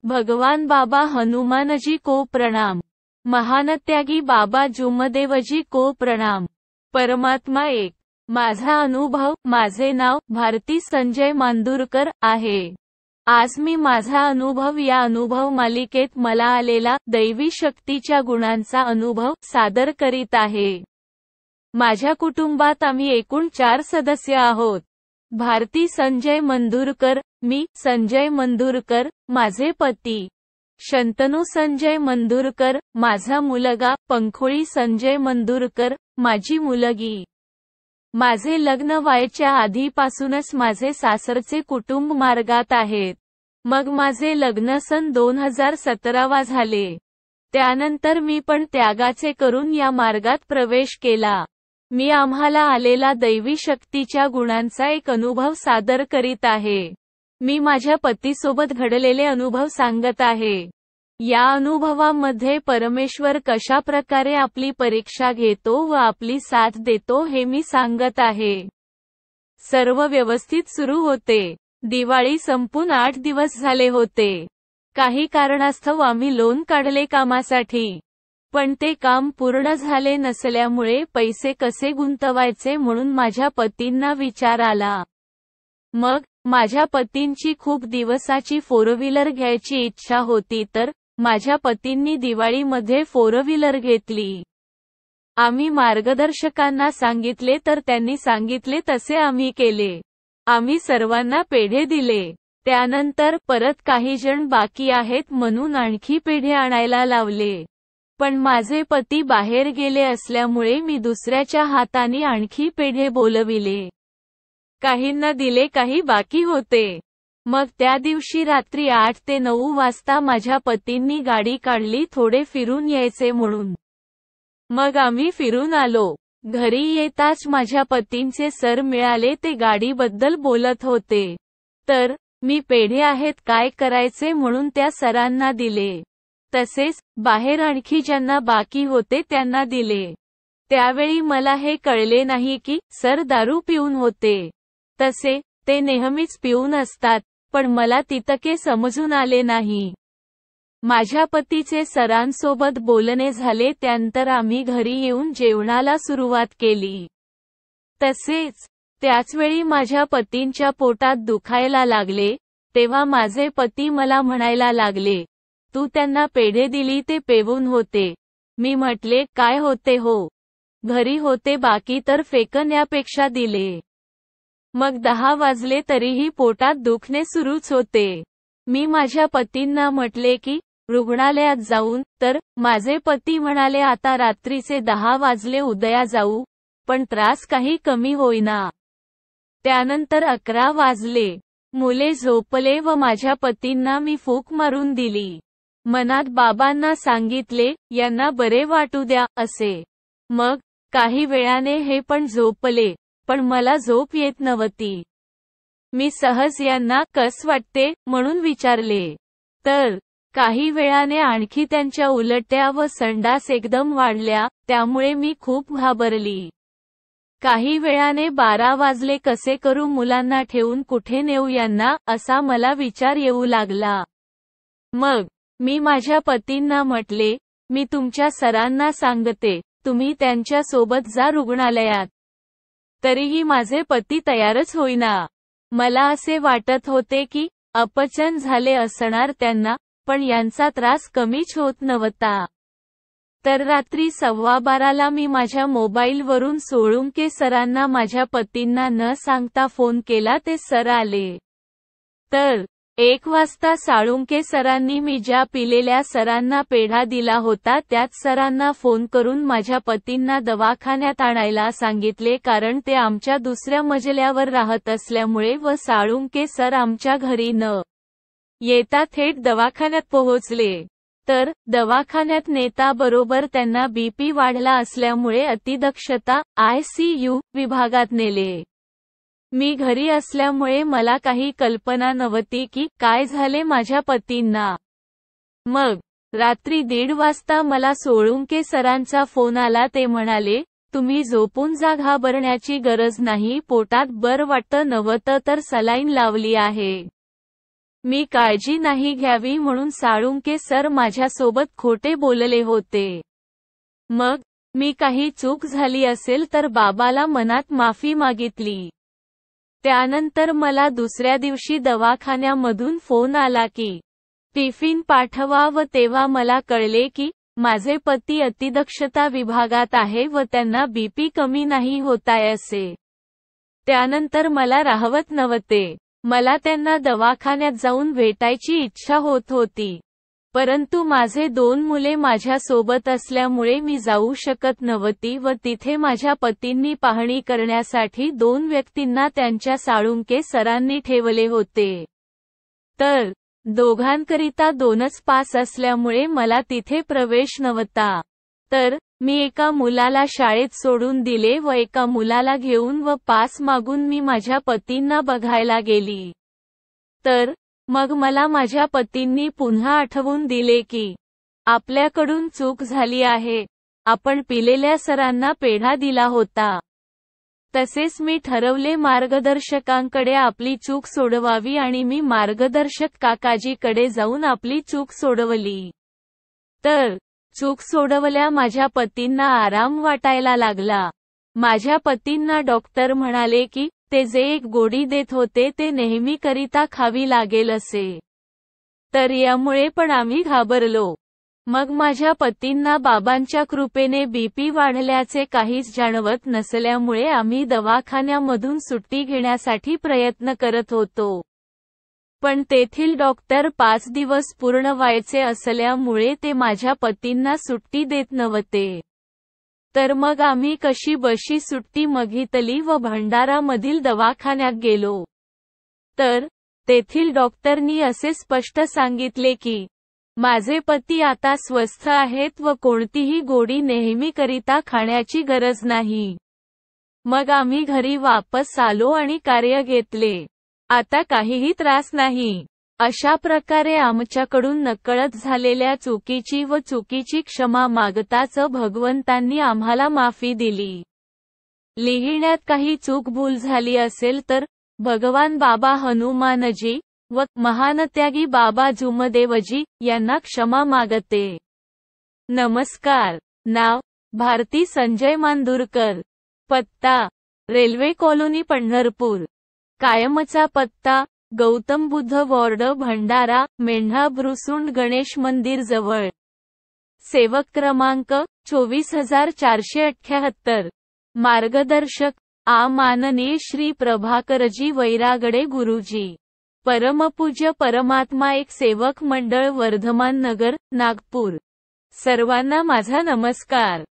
भगवान बाबा हनुमानजी को प्रणाम। महानत्यागी बाबा जुमदेवजी को प्रणाम। परमात्मा एक। माझा अनुभव। माझे नाव भारती संजय मांदुरकर आहे। आज मी माझा अनुभव या अनुभव मालिकेत मला आलेला दैवी शक्तीच्या गुणांचा अनुभव सादर करीत आहे। माझ्या कुटुंबात आम्ही एकूण 4 सदस्य आहोत। भारती संजय मंदुरकर, मी संजय मंदुरकर, माझे पती शंतनू संजय मंदुरकर, माझा मुलगा पंखोळी संजय मंदुरकर, माझी मुलगी। माझे लग्न व्हायच्या आधीपासूनच माझे सासरचे कुटुंब मार्गात आहेत। मग माझे लग्न सन 2017 झाले। त्यानंतर मी पण त्यागाचे करून या मार्गात प्रवेश केला। मी आम्हाला आलेला दैवी शक्तीच्या गुणांचा एक अनुभव सादर करीत आहे। मी माझ्या पतीसोबत घडलेले अनुभव सांगत आहे। या अनुभवामध्ये परमेश्वर कशा प्रकारे आपली परीक्षा घेतो व आपली साथ देतो हे मी सांगत आहे। सर्व व्यवस्थित सुरू होते। दिवाळी संपून 8 दिवस झाले होते। काही कारणास्तव आम्ही लोन काढले कामासाठी, पण ते काम पूर्ण झाले नसल्यामुळे पैसे कसे गुंतवायचे म्हणून माझ्या पतींना विचार आला। मग माझ्या पतींची खूप दिवसाची 4 व्हीलर घ्यायची इच्छा होती, तर माझ्या पतींनी दिवाळीमध्ये 4 व्हीलर घेतली। आम्ही मार्गदर्शकांना सांगितले तर त्यांनी सांगितले तसे आम्ही केले। आम्ही सर्वांना पेढे दिले। त्यानंतर परत काही जण बाकी आहेत म्हणून आणखी पेढे आणायला लावले। पण माझे पती बाहेर गेले असल्यामुळे मी दुसऱ्याच्या हाताने आणखी पेढे बोलविले। काहींना दिले, काही बाकी होते। मग त्या दिवशी रात्री 8 ते 9 वाजता माझ्या पतींनी गाडी काढली थोडे फिरून यायचे म्हणून। मग आम्ही फिरून आलो। घरी येताच माझ्या पतींचे सर मिळाले, ते गाडीबद्दल बोलत होते। तर मी पेढे आहेत, काय करायचे म्हणून त्या सरांना दिले। तसेच बाहेर आणखी ज्यांना बाकी होते त्यांना दिले। त्यावेळी मला हे कळले नाही की सर दारू पिऊन होते। तसे ते नेहमीच पिऊन असतात, पण मला तितके समजून आले नाही। माझ्या पतीचे सरांसोबत बोलणे झाले, त्यानंतर आम्ही घरी येऊन जेवणाला सुरुवात केली। तसेच त्याचवेळी माझ्या पतींच्या पोटात दुखायला लागले, तेव्हा माझे पती मला म्हणायला लागले, तू त्यांना पेढे दिली ते पेवून होते। मी म्हटले, काय होते हो? घरी होते बाकी तर फेकण्यापेक्षा दिले। मग 10 वाजले तरीही पोटात दुखणे सुरूच होते। मी माझ्या पतींना म्हटले की रुग्णालयात जाऊन, तर माझे पती म्हणाले आता रात्रीचे 10 वाजले, उद्या जाऊ, पण त्रास काही कमी होईना। त्यानंतर 11 वाजले। मुले झोपले व माझ्या पतींना मी फूक मारून दिली। मनात बाबांना सांगितले, यांना बरे वाटू द्या असे। मग काही वेळाने हे पण झोपले, पण मला झोप येत नव्हती। मी सहज यांना कस वाटते म्हणून विचारले, तर काही वेळाने आणखी त्यांच्या उलट्या व संडास एकदम वाढल्या, त्यामुळे मी खूप घाबरली। काही वेळाने 12 वाजले, कसे करू, मुलांना ठेवून कुठे नेऊ यांना, असा मला विचार येऊ लागला। मग मी माझ्या पतींना म्हटले, मी तुमच्या सरांना सांगते, तुम्ही त्यांच्या सोबत जा रुग्णालयात। तरीही माझे पती तयारच होईना। मला असे वाटत होते की अपचन झाले असणार त्यांना, पण यांचा त्रास कमीच होत नव्हता। तर रात्री 12:15ला मी माझ्या मोबाईलवरून सोळुंके सरांना माझ्या पतींना न सांगता फोन केला, ते सर आले। तर 1 वाजता साळुंके सरांनी मी ज्या पिलेल्या सरांना पेढा दिला होता त्याच सरांना फोन करून माझ्या पतींना दवाखान्यात आणायला सांगितले, कारण ते आमच्या दुसऱ्या मजल्यावर राहत असल्यामुळे व साळुंके सर आमच्या घरी न येता थेट दवाखान्यात पोहोचले। तर दवाखान्यात नेताबरोबर त्यांना बीपी वाढला असल्यामुळे अतिदक्षता ICU विभागात नेले। मी घरी असल्यामुळे मला काही कल्पना नव्हती की काय झाले माझ्या पतींना। मग रात्री 1:30 वाजता मला सोळुंके सरांचा फोन आला। ते म्हणाले, तुम्ही झोपून जा, घाबरण्याची गरज नाही, पोटात बरं वाटतं नव्हतं तर सलाईन लावली आहे। मी काळजी नाही घ्यावी म्हणून साळुंके सर माझ्यासोबत खोटे बोलले होते. मग मी काही चूक झाली असेल तर बाबाला मनात माफी मागितली. त्यानंतर मला दुसऱ्या दिवशी दवाखान्यामधून फोन आला की टिफिन पाठवा व तेव्हा मला कळले की माझे पती अतिदक्षता विभागात आहे व त्यांना बीपी कमी नाही होताय असे. त्यानंतर मला राहवत नव्हते. मला त्यांना दवाखान्यात जाऊन भेटायची इच्छा होत होती. परंतु माझे 2 मुले माझ्या सोबत असल्यामुळे मी जाऊ शकत नव्हती व तिथे माझ्या पतींनी पाहणी करण्यासाठी 2 व्यक्तींना त्यांच्या साळुंके सरांनी ठेवले होते. तर दोघांकरिता 2च पास असल्यामुळे मला तिथे प्रवेश नव्हता. तर मी एका मुलाला शाळेत सोडून दिले व एका मुलाला घेऊन व पास मागून मी माझ्या पतींना बघायला गेली. तर मग मला माझ्या पतींनी पुन्हा आठवून दिले की आपल्याकडून चूक झाली आहे. आपण पिलेल्या सरांना पेढा दिला होता. तसेच मी ठरवले मार्गदर्शकांकडे आपली चूक सोडवावी आणि मी मार्गदर्शक काकाजीकडे जाऊन आपली चूक सोडवली. तर चूक सोडवल्या माझ्या पतींना आराम वाटायला लागला. माझ्या पतींना डॉक्टर म्हणाले की ते जे एक गोळी देत होते ते नेहमीकरिता खावी लागेल असे. तर यामुळे पण आम्ही घाबरलो. मग माझ्या पतींना बाबांच्या कृपेने बीपी वाढल्याचे काहीच जाणवत नसल्यामुळे आम्ही दवाखान्यामधून सुट्टी घेण्यासाठी प्रयत्न करत होतो. पण तेथील डॉक्टर 5 दिवस पूर्ण व्हायचे असल्यामुळे ते माझ्या पतींना सुट्टी देत नव्हते. तर मग आम्ही कशी बशी सुट्टी मागितली व भंडारामधील दवाखान्यात गेलो. तर तेथील डॉक्टरनी असे स्पष्ट सांगितले की माझे पती आता स्वस्थ आहेत व कोणतीही गोळी नेहमीकरिता खाण्याची गरज नाही. मग आम्ही घरी वापस आलो आणि कार्य घेतले. आता काहीही त्रास नाही. अशा प्रकारे आमच्याकडून नकळत झालेल्या चुकीची व चुकीची क्षमा मागताच भगवंतांनी आम्हाला माफी दिली. लिहिण्यात काही चूक भूल झाली असेल तर भगवान बाबा हनुमानजी व महानत्यागी बाबा जुमदेवजी यांना क्षमा मागते. नमस्कार. नाव भारती संजय मांदुरकर. पत्ता रेल्वे कॉलोनी पंढरपूर. कायमचा पत्ता गौतम बुद्ध वॉर्ड भंडारा मेंढा भ्रुसुंड गणेश मंदिर जवळ. सेवक क्रमांक 24478. मार्गदर्शक आ माननीय श्री प्रभाकरजी वैरागडे गुरुजी. परमपूज्य परमात्मा एक सेवक मंडळ वर्धमान नगर नागपूर. सर्वांना माझा नमस्कार.